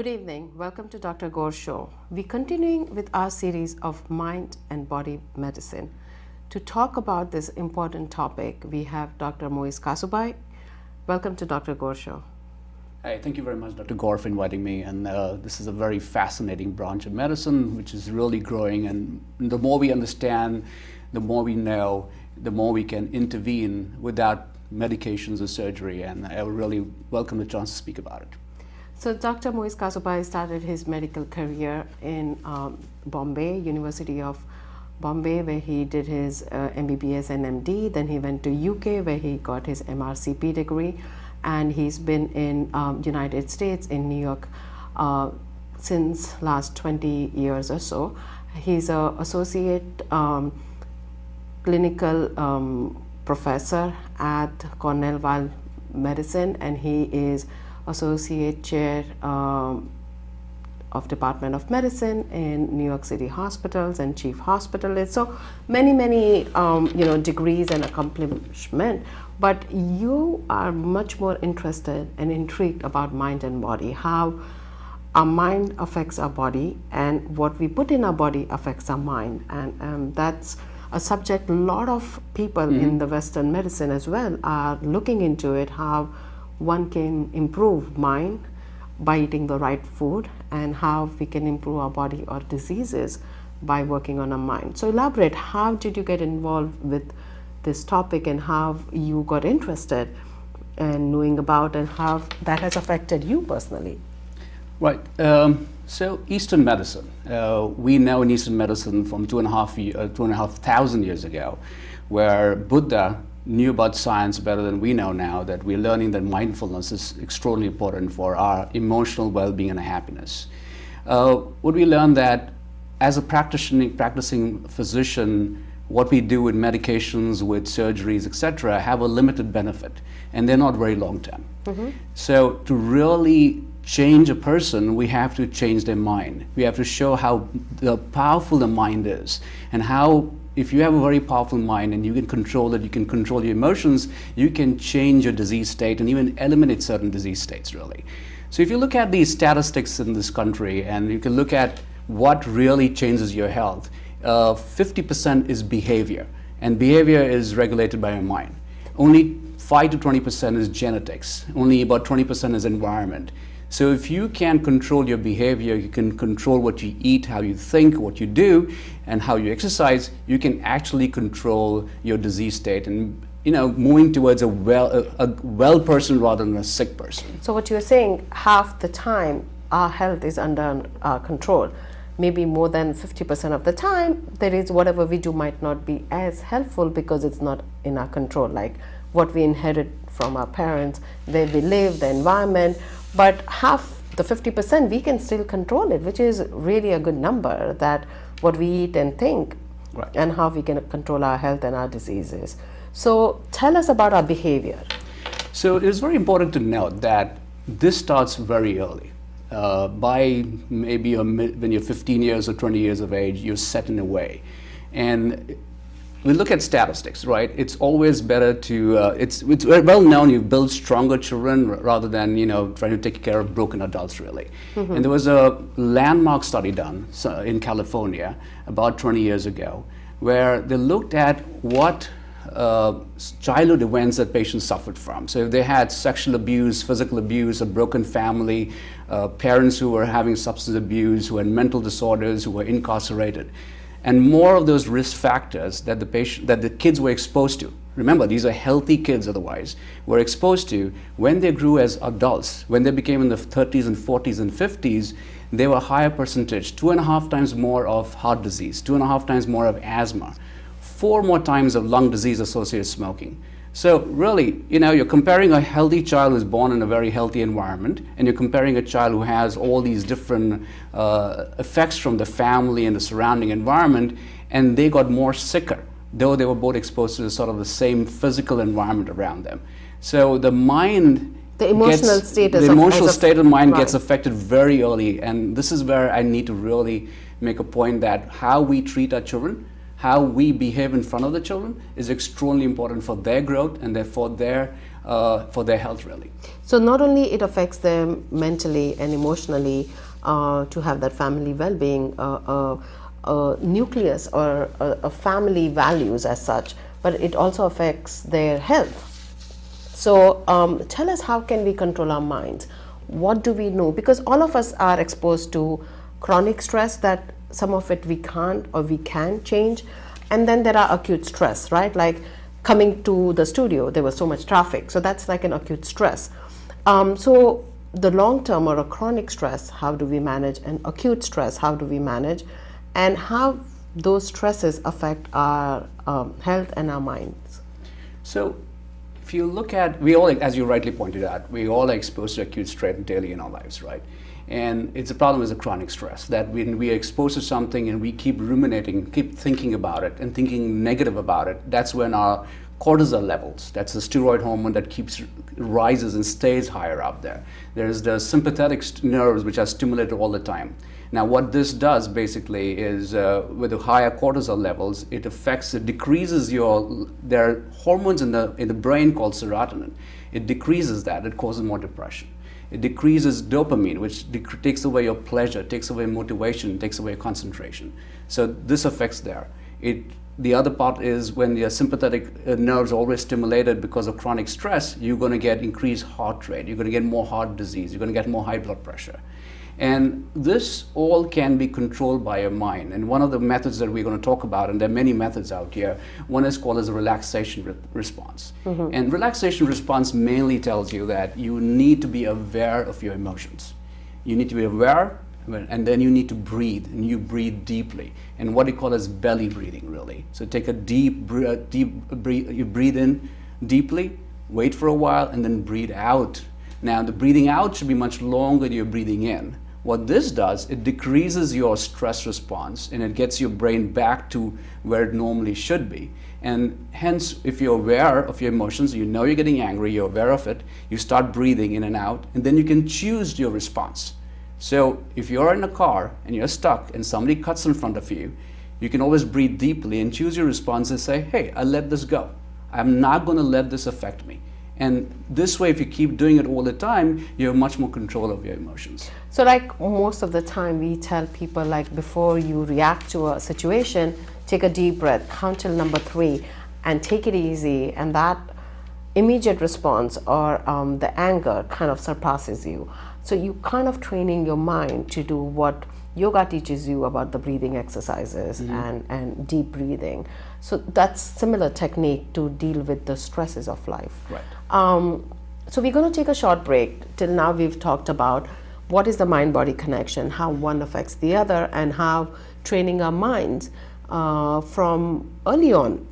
Good evening. Welcome to Dr. Gor Show. We're continuing with our series of mind and body medicine. To talk about this important topic, we have Dr. Kasubhai. Welcome to Dr. Gor Show. Hey, thank you very much, Dr. Gor, for inviting me. And this is a very fascinating branch of medicine, which is really growing. And the more we understand, the more we know, the more we can intervene without medications or surgery. And I really welcome the chance to speak about it. So Dr. Kasubhai started his medical career in Bombay, University of Bombay, where he did his MBBS and MD. Then he went to UK, where he got his MRCP degree. And he's been in United States, in New York, since last 20 years or so. He's an associate clinical professor at Cornell Weill Medicine, and he is associate chair of Department of Medicine in New York City hospitals and chief hospitalist. So many degrees and accomplishment. But you are much more interested and intrigued about mind and body, how our mind affects our body and what we put in our body affects our mind. And that's a subject a lot of people in the Western medicine as well are looking into it, how one can improve mind by eating the right food and how we can improve our body or diseases by working on our mind. So elaborate, how did you get involved with this topic and how you got interested in knowing about and how that has affected you personally? Right. So Eastern medicine, we know in Eastern medicine from 2,500 years ago, where Buddha knew about science better than we know now, that we're learning that mindfulness is extraordinarily important for our emotional well-being and happiness. Would we learn that as a practicing physician, what we do with medications, with surgeries, etc., have a limited benefit, and they're not very long-term. So to really change a person, we have to change their mind. We have to show how powerful the mind is, and how if you have a very powerful mind and you can control it, you can control your emotions, you can change your disease state and even eliminate certain disease states, really. So if you look at these statistics in this country and you can look at what really changes your health, 50% is behavior, and behavior is regulated by your mind. Only 5 to 20% is genetics, only about 20% is environment. So if you can control your behavior, you can control what you eat, how you think, what you do, and how you exercise, you can actually control your disease state and moving towards a well person rather than a sick person. So what you're saying, half the time our health is under our control. Maybe more than 50% of the time, there is whatever we do might not be as helpful because it's not in our control, like what we inherit from our parents, where we live, the environment. But half, the 50%, we can still control it, which is really a good number, that what we eat and think, right, and how we can control our health and our diseases. So tell us about our behavior. So it is very important to note that this starts very early. By maybe when you're 15 years or 20 years of age, you're set in a way. And we look at statistics, right? It's always better to, it's well known you build stronger children rather than, trying to take care of broken adults, really. And there was a landmark study done in California about 20 years ago, where they looked at what childhood events that patients suffered from. So if they had sexual abuse, physical abuse, a broken family, parents who were having substance abuse, who had mental disorders, who were incarcerated, and more of those risk factors that the kids were exposed to. Remember, these are healthy kids otherwise, were exposed to when they grew as adults, when they became in the 30s and 40s and 50s, they were a higher percentage, 2.5 times more of heart disease, 2.5 times more of asthma, 4 more times of lung disease associated smoking. So really, you're comparing a healthy child who's born in a very healthy environment, and you're comparing a child who has all these different effects from the family and the surrounding environment, and they got more sicker, though they were both exposed to sort of the same physical environment around them. So the mind, the emotional state of mind gets affected very early, and this is where I need to really make a point that how we treat our children, how we behave in front of the children is extremely important for their growth and therefore for their health, really. So not only it affects them mentally and emotionally to have that family well-being, a nucleus or a family values as such, but it also affects their health. So tell us, how can we control our minds? What do we know? Because all of us are exposed to chronic stress that some of it we can't or we can change. And then there are acute stress, right? Like coming to the studio, there was so much traffic. So that's like an acute stress. So the long-term or a chronic stress, how do we manage? And acute stress, how do we manage? And how those stresses affect our health and our minds? So if you look at, we all, as you rightly pointed out, we all are exposed to acute stress daily in our lives, right? And it's a problem is a chronic stress, that when we are exposed to something and we keep ruminating, keep thinking about it and thinking negative about it, that's when our cortisol levels, that's the steroid hormone that rises and stays higher up there. There's the sympathetic nerves which are stimulated all the time. Now what this does basically is with the higher cortisol levels, it decreases there are hormones in the brain called serotonin. It decreases that, it causes more depression. It decreases dopamine, which takes away your pleasure, takes away motivation, takes away concentration. So this affects there. The other part is when your sympathetic nerves are always stimulated because of chronic stress, you're going to get increased heart rate, you're going to get more heart disease, you're going to get more high blood pressure. And this all can be controlled by your mind. And one of the methods that we're going to talk about, and there are many methods out here, one is called as a relaxation response. Mm-hmm. And relaxation response mainly tells you that you need to be aware of your emotions. You need to be aware, and then you need to breathe, and you breathe deeply. And what we call as belly breathing, really. So take a deep breath, you breathe in deeply, wait for a while, and then breathe out. Now the breathing out should be much longer than you're breathing in. What this does, it decreases your stress response and it gets your brain back to where it normally should be. And hence, if you're aware of your emotions, you know you're getting angry, you're aware of it, you start breathing in and out, and then you can choose your response. So if you're in a car and you're stuck and somebody cuts in front of you, you can always breathe deeply and choose your response and say, hey, I'll let this go. I'm not going to let this affect me. And this way, if you keep doing it all the time, you have much more control of your emotions. So like most of the time we tell people, like before you react to a situation, take a deep breath, count till number 3 and take it easy, and that immediate response or the anger kind of surpasses you. So you kind of training your mind to do what yoga teaches you about the breathing exercises, mm-hmm. and deep breathing. So that's similar technique to deal with the stresses of life. Right. So we're going to take a short break. Till now we've talked about what is the mind-body connection, how one affects the other, and how training our minds from early on.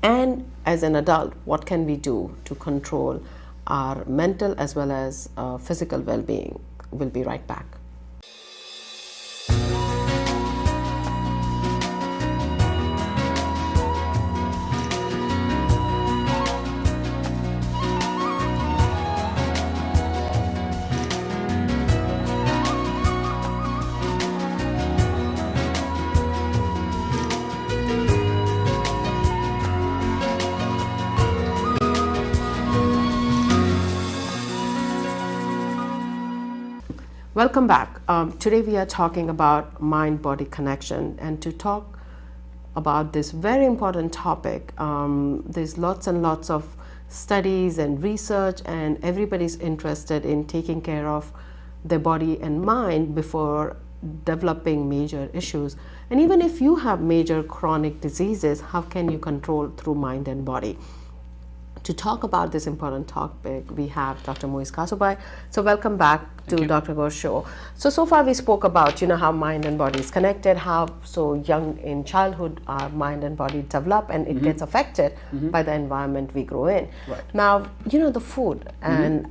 And as an adult, what can we do to control our mental as well as physical well-being? We'll be right back. Welcome back. Today we are talking about mind-body connection, and to talk about this very important topic, there's lots and lots of studies and research, and everybody's interested in taking care of their body and mind before developing major issues. And even if you have major chronic diseases, how can you control through mind and body? To talk about this important topic, we have Dr. Kasubhai. So welcome back to Dr. Gor Show. So far we spoke about, how mind and body is connected, how so young in childhood our mind and body develop, and it gets affected by the environment we grow in. Right. Now, the food, and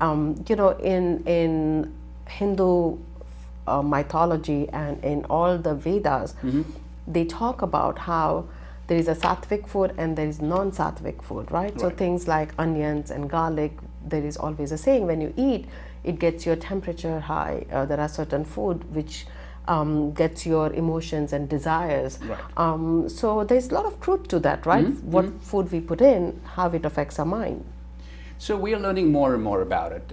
in Hindu mythology and in all the Vedas, they talk about how there is a sattvic food and there is non-sattvic food, right? So things like onions and garlic, there is always a saying, when you eat, it gets your temperature high. There are certain food which gets your emotions and desires. Right. So there's a lot of truth to that, right? What food we put in, how it affects our mind. So we are learning more and more about it.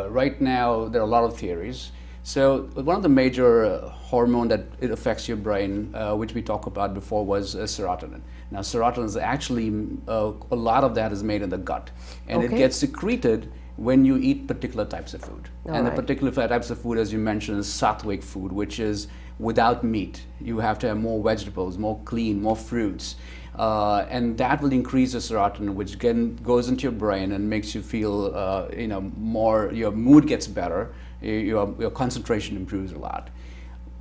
Right now, there are a lot of theories. So one of the major hormone that it affects your brain, which we talked about before, was serotonin. Now, serotonin is actually, a lot of that is made in the gut, and it gets secreted when you eat particular types of food. And the particular types of food, as you mentioned, is sattvic food, which is without meat. You have to have more vegetables, more clean, more fruits. And that will increase the serotonin, which again goes into your brain and makes you feel, more. Your mood gets better. Your concentration improves a lot.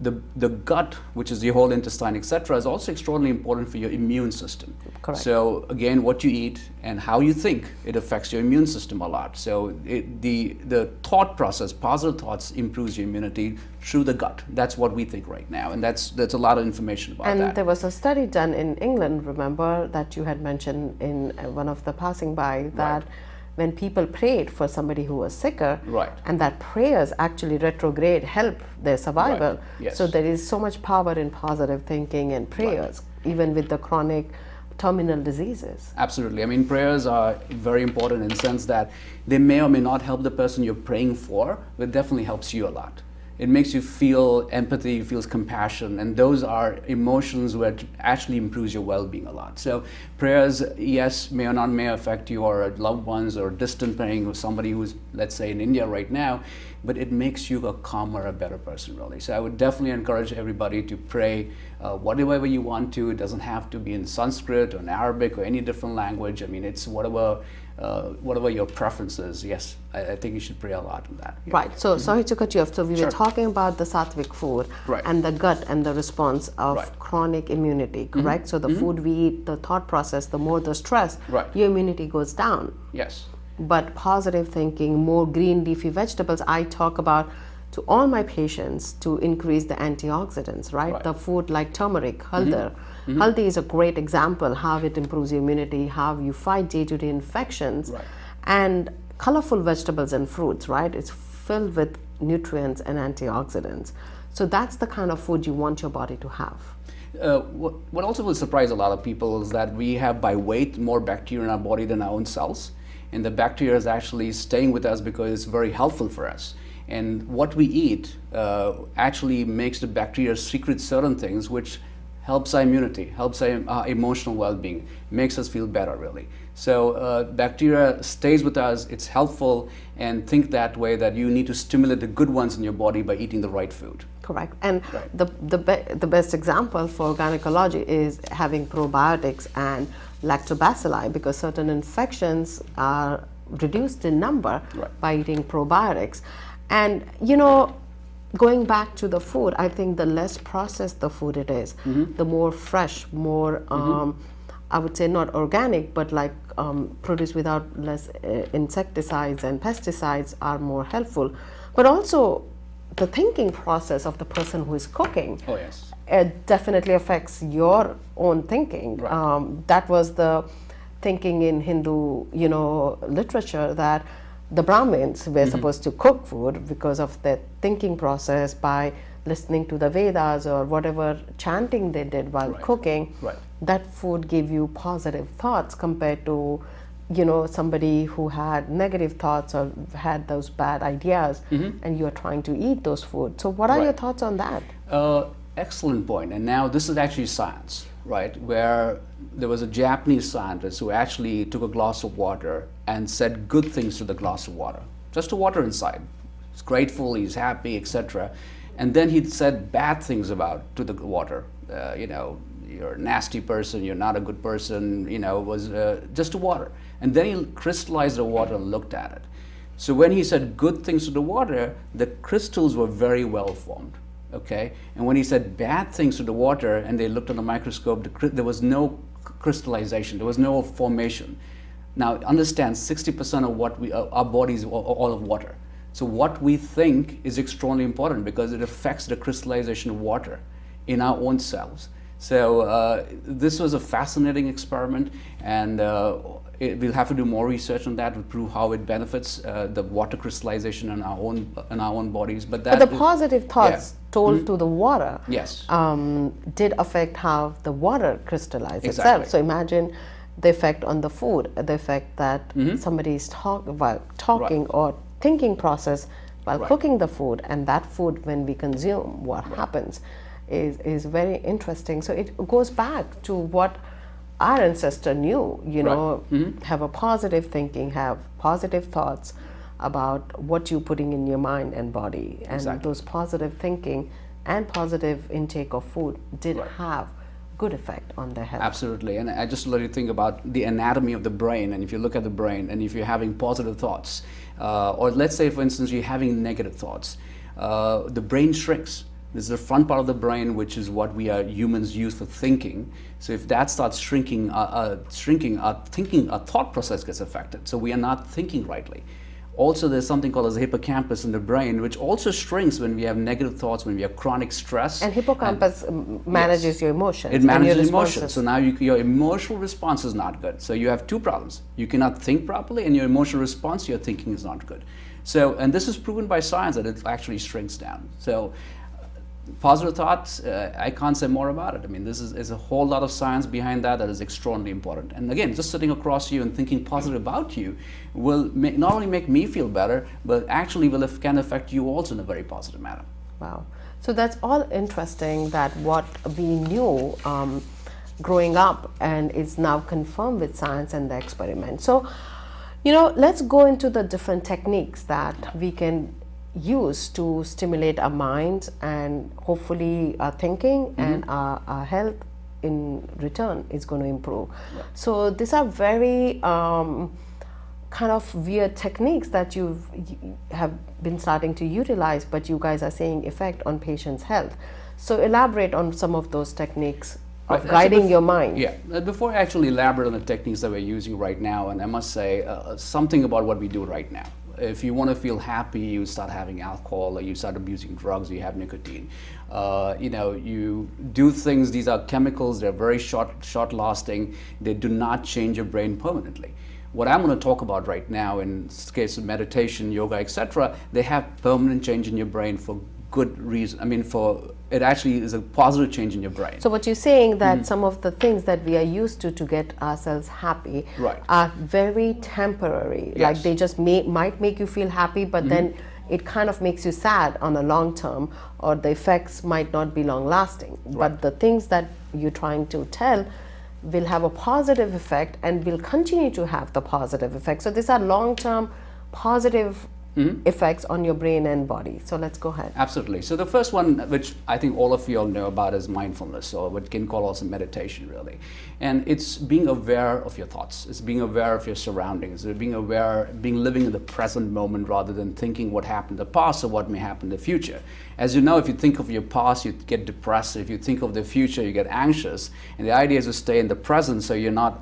The gut, which is the whole intestine, etc., is also extraordinarily important for your immune system. Correct. So again, what you eat and how you think, it affects your immune system a lot. So the thought process, positive thoughts, improves your immunity through the gut. That's what we think right now, and that's a lot of information about that. And there was a study done in England, remember, that you had mentioned in one of the passing by, that when people prayed for somebody who was sicker, and that prayers actually retrograde help their survival. Right. Yes. So there is so much power in positive thinking and prayers, even with the chronic terminal diseases. Absolutely. I mean, prayers are very important in the sense that they may or may not help the person you're praying for, but it definitely helps you a lot. It makes you feel empathy, feels compassion, and those are emotions which actually improves your well-being a lot. So prayers, yes, may or not may affect your loved ones or distant praying with somebody who's, let's say, in India right now, but it makes you a calmer, a better person, really. So I would definitely encourage everybody to pray whatever you want to. It doesn't have to be in Sanskrit or in Arabic or any different language. I mean, it's whatever your preference is. Yes, I think you should pray a lot on that. Yeah. Right. So sorry to cut you off. So we were talking about the sattvic food and the gut and the response of chronic immunity, correct? So the food we eat, the thought process, the more the stress, your immunity goes down. Yes. But positive thinking, more green leafy vegetables, I talk about to all my patients to increase the antioxidants, right? The food like turmeric, haldi. Haldi is a great example how it improves your immunity, how you fight day-to-day infections. And colorful vegetables and fruits, right? It's filled with nutrients and antioxidants. So that's the kind of food you want your body to have. What also will surprise a lot of people is that we have by weight more bacteria in our body than our own cells. And the bacteria is actually staying with us because it's very helpful for us. And what we eat actually makes the bacteria secrete certain things which helps our immunity, helps our emotional well-being, makes us feel better, really. So bacteria stays with us, it's helpful, and think that way that you need to stimulate the good ones in your body by eating the right food. Correct. And the best example for gynecology is having probiotics and lactobacilli, because certain infections are reduced in number by eating probiotics. And going back to the food, I think the less processed the food it is, the more fresh, more I would say not organic, but like produced without less insecticides and pesticides are more helpful. But also the thinking process of the person who is cooking. Oh, yes. It definitely affects your own thinking. That was the thinking in Hindu, literature, that the Brahmins were supposed to cook food because of their thinking process by listening to the Vedas or whatever chanting they did while cooking. That food gave you positive thoughts compared to, somebody who had negative thoughts or had those bad ideas, and you are trying to eat those food. So what are your thoughts on that? Excellent point. And now this is actually science, right? Where there was a Japanese scientist who actually took a glass of water and said good things to the glass of water, just the water inside. He's grateful, he's happy, etc. And then he said bad things to the water. You're a nasty person, you're not a good person, it was just the water. And then he crystallized the water and looked at it. So when he said good things to the water, the crystals were very well formed. Okay, and when he said bad things to the water and they looked at the microscope, there was no crystallization, there was no formation. Now understand, 60% of what our body is all of water. So what we think is extremely important because it affects the crystallization of water in our own cells. So this was a fascinating experiment, and we'll have to do more research on that to prove how it benefits the water crystallization in our own bodies. But the positive thoughts told to the water yes. Did affect how the water crystallized Exactly. itself. So imagine the effect on the food, the effect that somebody is talking or thinking process while cooking the food, and that food when we consume, what happens is very interesting. So it goes back to what our ancestor knew, you know, have a positive thinking, have positive thoughts about what you're putting in your mind and body. And those positive thinking and positive intake of food did have good effect on their health. Absolutely. And I just let you think about the anatomy of the brain. And if you look at the brain and if you're having positive thoughts, or let's say, for instance, you're having negative thoughts, the brain shrinks. This is the front part of the brain, which is what we are humans use for thinking. So if that starts shrinking, our thought process gets affected. So we are not thinking rightly. Also, there's something called as the hippocampus in the brain, which also shrinks when we have negative thoughts, when we have chronic stress. And hippocampus manages your emotions. It manages emotions. So now your emotional response is not good. So you have two problems. You cannot think properly, and your emotional response to your thinking is not good. So, and this is proven by science that it actually shrinks down. So positive thoughts, I can't say more about it. I mean, there's a whole lot of science behind that is extraordinarily important. And again, just sitting across you and thinking positive about you will not only make me feel better, but actually can affect you also in a very positive manner. Wow. So that's all interesting, that what we knew growing up and is now confirmed with science and the experiment. So, you know, let's go into the different techniques that we can use to stimulate our minds and hopefully our thinking and our health in return is going to improve. So these are very kind of weird techniques that you have been starting to utilize, but you guys are seeing effect on patients' health. So elaborate on some of those techniques of guiding your mind. Yeah, before I actually elaborate on the techniques that we're using right now, and I must say something about what we do right now. If you want to feel happy, you start having alcohol, or you start abusing drugs, or you have nicotine. You know, you do things, these are chemicals, they're very short lasting, they do not change your brain permanently. What I'm going to talk about right now, in case of meditation, yoga, etc., they have permanent change in your brain for good reason. I mean, it actually is a positive change in your brain. So what you're saying that some of the things that we are used to get ourselves happy are very temporary. Yes. Like they just might make you feel happy, but then it kind of makes you sad on a long term, or the effects might not be long lasting. But the things that you're trying to tell will have a positive effect and will continue to have the positive effect. So these are long term positive effects on your brain and body. So let's go ahead. Absolutely. So the first one, which I think all of you all know about, is mindfulness, or what can call also meditation, really. And it's being aware of your thoughts. It's being aware of your surroundings. It's being living in the present moment rather than thinking what happened in the past or what may happen in the future. As you know, if you think of your past, you get depressed. If you think of the future, you get anxious. And the idea is to stay in the present, so you're not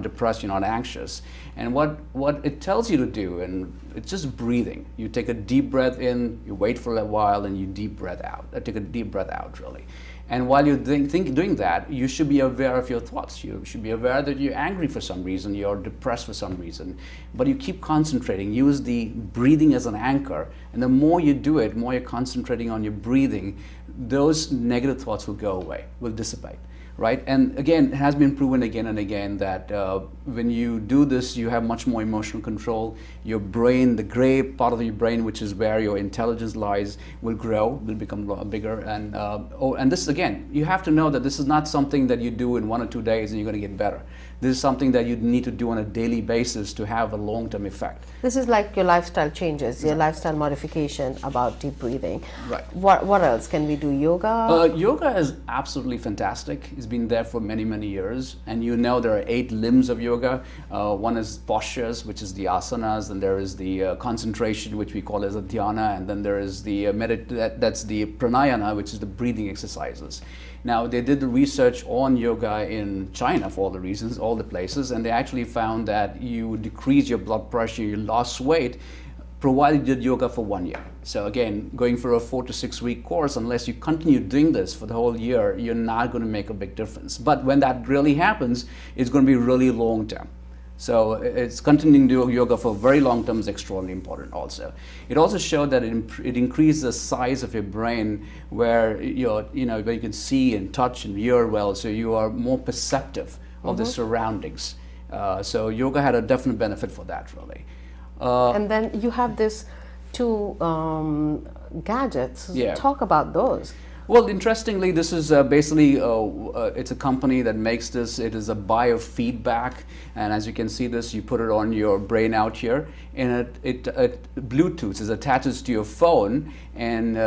depressed, you're not anxious. And what it tells you to do, and it's just breathing. You take a deep breath in, you wait for a while, and you deep breath out. Take a deep breath out, really. And while you're doing that, you should be aware of your thoughts. You should be aware that you're angry for some reason, you're depressed for some reason, but you keep concentrating. Use the breathing as an anchor, and the more you do it, more you're concentrating on your breathing, those negative thoughts will go away, will dissipate. Right? And again, it has been proven again and again that when you do this, you have much more emotional control. Your brain, the gray part of your brain, which is where your intelligence lies, will grow, will become bigger. And this, again, you have to know that this is not something that you do in 1 or 2 days and you're going to get better. This is something that you need to do on a daily basis to have a long-term effect. This is like your lifestyle changes, your lifestyle modification about deep breathing. Right. What else? Can we do yoga? Yoga is absolutely fantastic. It's been there for many, many years. And you know there are 8 limbs of yoga. One is postures, which is the asanas, and there is the concentration, which we call as a dhyana, and then there is the that's the pranayana, which is the breathing exercises. Now, they did the research on yoga in China for all the reasons, all the places, and they actually found that you decrease your blood pressure, you lost weight, provided you did yoga for 1 year. So again, going for a 4 to 6 week course, unless you continue doing this for the whole year, you're not going to make a big difference. But when that really happens, it's going to be really long term. So it's continuing to do yoga for very long term is extraordinarily important also. It also showed that it increased the size of your brain where where you can see and touch and hear well, so you are more perceptive of the surroundings. So yoga had a definite benefit for that, really. And then you have this two gadgets. Yeah. Talk about those. Well, interestingly, this is basically, it's a company that makes this. It is a biofeedback, and as you can see this, you put it on your brain out here, and it Bluetooth is attaches to your phone, and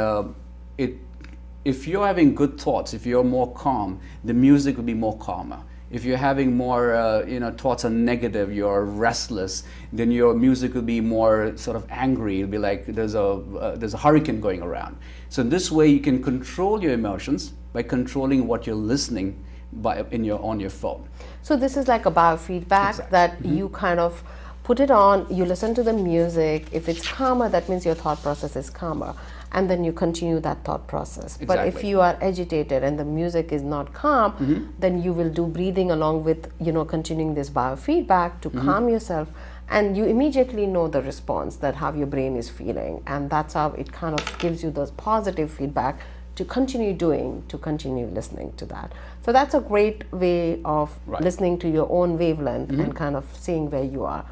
if you're having good thoughts, if you're more calm, the music will be more calmer. If you're having more, thoughts are negative, you're restless, then your music will be more sort of angry. It'll be like there's a hurricane going around. So in this way, you can control your emotions by controlling what you're listening on your phone. So this is like a biofeedback that you kind of put it on. You listen to the music. If it's calmer, that means your thought process is calmer. And then you continue that thought process. Exactly. But if you are agitated and the music is not calm, then you will do breathing along with, continuing this biofeedback to calm yourself. And you immediately know the response, that how your brain is feeling. And that's how it kind of gives you those positive feedback to continue doing, to continue listening to that. So that's a great way of listening to your own wavelength and kind of seeing where you are.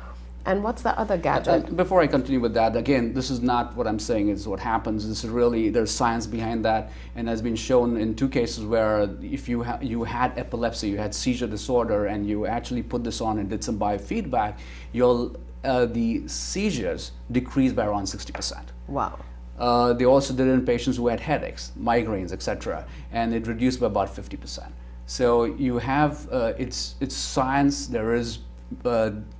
And what's the other gadget? Before I continue with that, again, this is not what I'm saying is what happens. This is really, there's science behind that, and has been shown in 2 cases where if you had epilepsy, you had seizure disorder, and you actually put this on and did some biofeedback, the seizures decreased by around 60%. Wow. They also did it in patients who had headaches, migraines, etc., and it reduced by about 50%. So you have, it's science. There is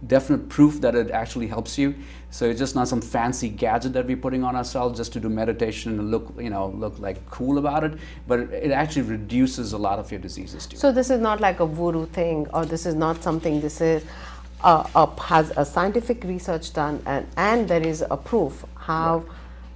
definite proof that it actually helps you. So it's just not some fancy gadget that we're putting on ourselves just to do meditation and look like cool about it, but it actually reduces a lot of your diseases too. So this is not like a voodoo thing, or this is not something, this is has a scientific research done, and there is a proof how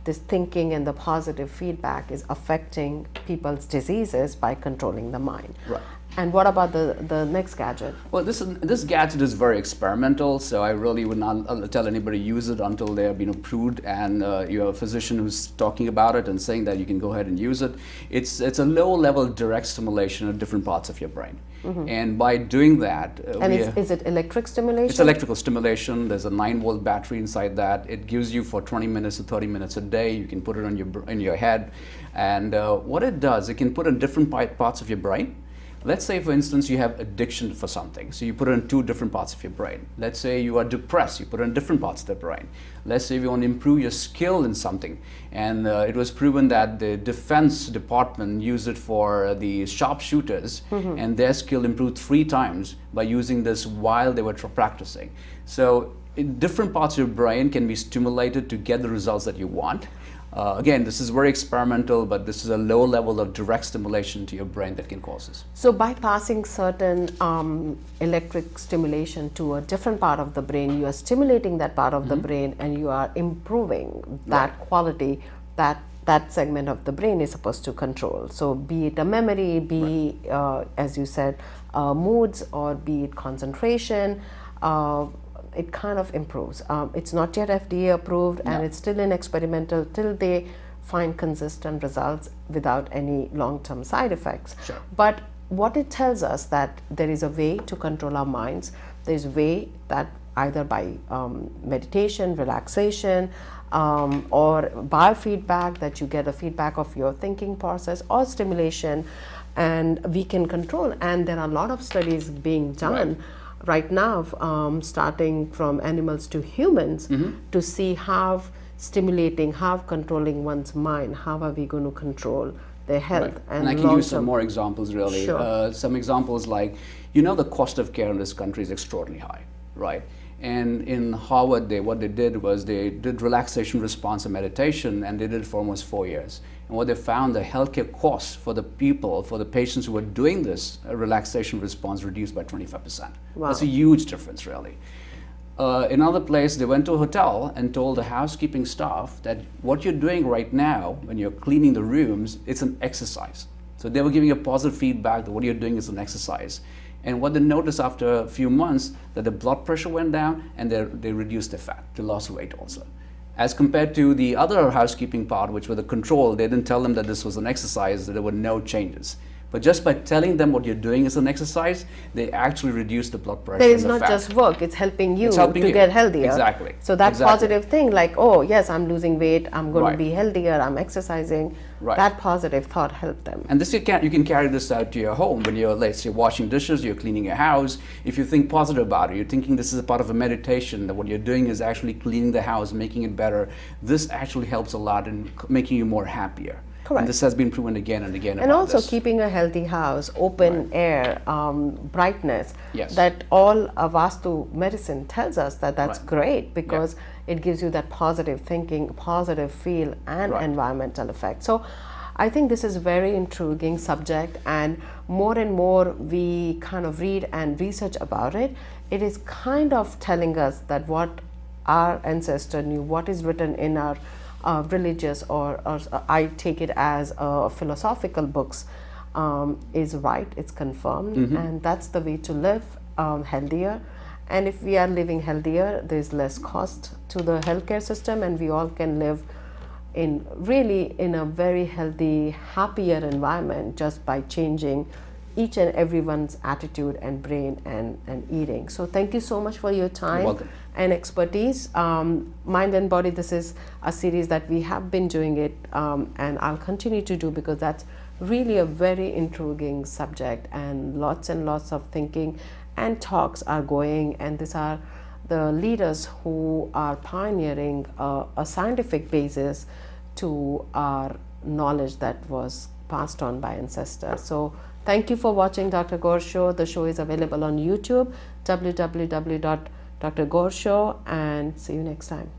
this thinking and the positive feedback is affecting people's diseases by controlling the mind. Right. And what about the next gadget? Well, this gadget is very experimental, so I really would not tell anybody to use it until they have been approved and you have a physician who's talking about it and saying that you can go ahead and use it. It's a low-level direct stimulation of different parts of your brain. And by doing that... is it electric stimulation? It's electrical stimulation. There's a 9-volt battery inside that. It gives you for 20 minutes to 30 minutes a day. You can put it on in your head. And what it does, it can put in different parts of your brain. Let's say, for instance, you have addiction for something. So you put it in 2 different parts of your brain. Let's say you are depressed. You put it in different parts of the brain. Let's say you want to improve your skill in something. And it was proven that the Defense Department used it for the sharpshooters, and their skill improved 3 times by using this while they were practicing. So different parts of your brain can be stimulated to get the results that you want. Again, this is very experimental, but this is a low level of direct stimulation to your brain that can cause this. So bypassing certain electric stimulation to a different part of the brain, you are stimulating that part of the brain, and you are improving that quality that segment of the brain is supposed to control. So be it a memory, be as you said, moods, or be it concentration, it kind of improves. It's not yet FDA approved, and it's still in experimental till they find consistent results without any long-term side effects. Sure. But what it tells us that there is a way to control our minds. There's a way that either by meditation, relaxation, or biofeedback, that you get a feedback of your thinking process, or stimulation, and we can control. And there are a lot of studies being done right now, starting from animals to humans, to see how stimulating, how controlling one's mind, how are we going to control their health. And I can use some more examples, really. Sure. Some examples like, the cost of care in this country is extraordinarily high, right? And in Harvard, what they did was they did relaxation response and meditation, and they did it for almost 4 years. And what they found, the healthcare costs for the patients who were doing this relaxation response reduced by 25%. Wow. That's a huge difference, really. In another place, they went to a hotel and told the housekeeping staff that what you're doing right now, when you're cleaning the rooms, it's an exercise. So they were giving a positive feedback that what you're doing is an exercise. And what they noticed after a few months, that the blood pressure went down and they reduced their fat, they lost weight also. As compared to the other housekeeping part, which were the control, they didn't tell them that this was an exercise, that there were no changes. But just by telling them what you're doing is an exercise, they actually reduce the blood pressure. There is and the not fat. just work, it's helping you It's helping to you. get healthier. Exactly. So that Exactly. positive thing, like, oh yes, I'm losing weight, I'm going Right. to be healthier, I'm exercising, Right. that positive thought helped them. And this you can carry this out to your home when you're, let's say, washing dishes, you're cleaning your house. If you think positive about it, you're thinking this is a part of a meditation, that what you're doing is actually cleaning the house, making it better. This actually helps a lot in making you more happier. Correct. And this has been proven again and again. And about also this. keeping a healthy house, open air, brightness, Yes. that all Vastu medicine tells us that that's Right. great, because it gives you that positive thinking, positive feel, and Right. environmental effect. So I think this is a very intriguing subject, and more we kind of read and research about it, it is kind of telling us that what our ancestor knew, what is written in our religious or I take it as philosophical books, is right, it's confirmed, and that's the way to live healthier. And if we are living healthier, there's less cost to the healthcare system, and we all can live in a very healthy, happier environment just by changing each and everyone's attitude and brain and eating. So thank you so much for your time. You're welcome. And expertise. Mind and Body, this is a series that we have been doing it, and I'll continue to do, because that's really a very intriguing subject, and lots of thinking and talks are going, and these are the leaders who are pioneering a scientific basis to our knowledge that was passed on by ancestors. So thank you for watching Dr. Gor Show. The show is available on YouTube, www.drgor Show, and see you next time.